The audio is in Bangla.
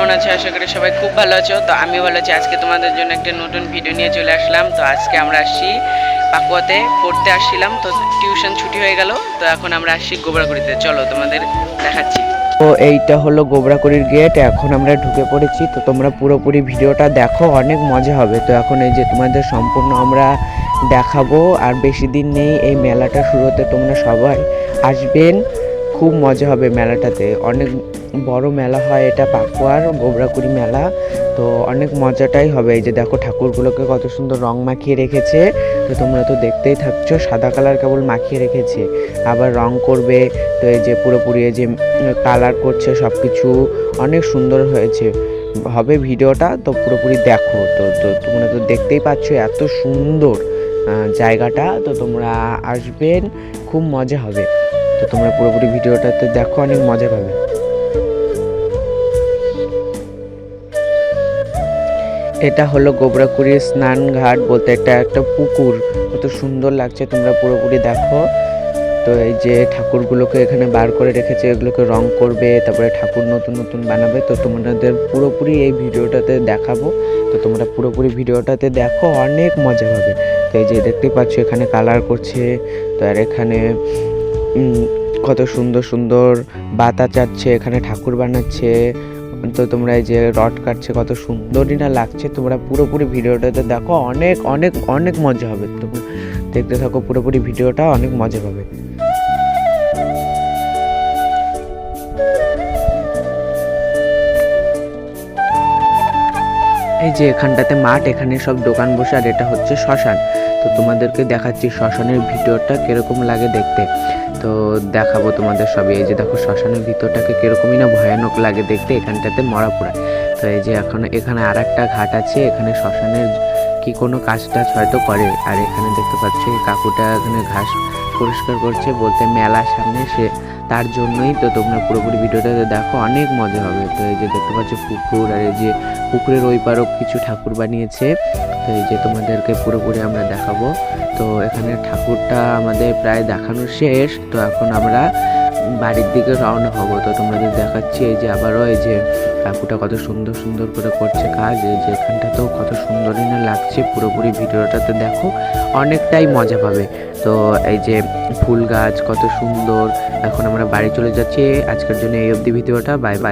কেমন আছো? আশা করি সবাই খুব ভালো আছো। তো আমি ভালো আছি। আজকে তোমাদের জন্য একটা নতুন ভিডিও নিয়ে চলে আসলাম। তো আজকে আমরা আসছি পাকুয়াতে পড়তে আসছিলাম, তো টিউশন ছুটি হয়ে গেল। তো এখন আমরা আসছি গোবরাগুড়িতে। চলো তোমাদের দেখাচ্ছি। তো এইটা হলো গোবরাগুড়ির গেট। এখন আমরা ঢুকে পড়েছি। তো তোমরা পুরোপুরি ভিডিওটা দেখো, অনেক মজা হবে। তো এখন এই যে তোমাদের সম্পূর্ণ আমরা দেখাবো। আর বেশি দিন নেই এই মেলাটা শুরু হতে, তোমরা সবাই আসবেন, খুব মজা হবে মেলাটাতে। অনেক বড় মেলা হয় এটা, পাকুয়ার গোবরাগুড়ি মেলা। তো অনেক মজাটাই হবে। এই যে দেখো ঠাকুরগুলোকে কত সুন্দর রং মাখিয়ে রেখেছে। তো তোমরা তো দেখতেই থাকছো, সাদা কালার কেবল মাখিয়ে রেখেছে, আবার রং করবে। তো এই যে পুরোপুরি এই যে কালার করছে, সব কিছু অনেক সুন্দর হয়েছে হবে ভিডিওটা। তো পুরোপুরি দেখো। তো তো তোমরা তো দেখতেই পাচ্ছ এত সুন্দর জায়গাটা। তো তোমরা আসবেন, খুব মজা হবে। তো তোমরা পুরোপুরি ভিডিওটাতে দেখো, অনেক মজা পাবে। এটা হলো গোবরাগুড়ির স্নান ঘাট বলতে, এটা একটা পুকুর, কত সুন্দর লাগছে, তোমরা পুরোপুরি দেখো। তো এই যে ঠাকুরগুলোকে এখানে বার করে রেখেছে, এগুলোকে রং করবে, তারপরে ঠাকুর নতুন নতুন বানাবে। তো তোমাদের পুরোপুরি এই ভিডিওটাতে দেখাবো। তো তোমরা পুরোপুরি ভিডিওটাতে দেখো, অনেক মজা হবে। তো এই যে দেখতে পাচ্ছ এখানে কালার করছে। তো আর এখানে কত সুন্দর সুন্দর বাতা চাচ্ছে, এখানে ঠাকুর বানাচ্ছে। তো তোমরা এই যে রড কাটছে, কত সুন্দরই না লাগছে। তোমরা পুরোপুরি ভিডিওটাতে দেখো, অনেক অনেক অনেক মজা হবে। তোমরা দেখতে থাকো পুরোপুরি ভিডিওটা, অনেক মজা পাবে। এই যে এখানটাতে মাঠ, এখানে সব দোকান বসে, আর এটা হচ্ছে শ্মশান। তো তোমাদেরকে দেখাচ্ছি শ্মশানের ভিডিওটা কিরকম লাগে দেখতে। তো দেখাবো তোমাদের সবই। এই যে দেখো শ্মশানের ভিতরটাকে কিরকমই না ভয়ানক লাগে দেখতে, এখানটাতে মরা পোড়া। তো এই যে এখন এখানে আর একটা ঘাট আছে, এখানে শ্মশানের কি কোনো কাজ টাজ হয়তো করে। আর এখানে দেখতে পাচ্ছ এই কাকুটা এখানে ঘাস পরিষ্কার করছে, বলতে মেলার সামনে সে, তার জন্যই। তো তোমরা পুরোপুরি ভিডিওটাতে দেখো, অনেক মজা হবে। তো এই যে দেখতে পাচ্ছ পুকুর, আর এই যে পুকুরের ওই পারও কিছু ঠাকুর বানিয়েছে। তো এই যে তোমাদেরকে পুরোপুরি আমরা দেখাবো। তো এখানে ঠাকুরটা আমাদের প্রায় দেখানো শেষ। তো এখন আমরা বাড়ির দিকে রওনা হব। তো তোমাদের দেখাচ্ছি, এই যে আবারও এই যে কাকুটা কত সুন্দর সুন্দর করে করছে কাজ। এই যে এখানটাতেও কত সুন্দরই না লাগছে, পুরোপুরি ভিডিওটাতে দেখো, অনেকটাই মজা পাবে। তো এই যে ফুল গাছ কত সুন্দর। এখন আমরা বাড়ি চলে যাচ্ছি। আজকের জন্য এই অবধি ভিডিওটা। Bye bye.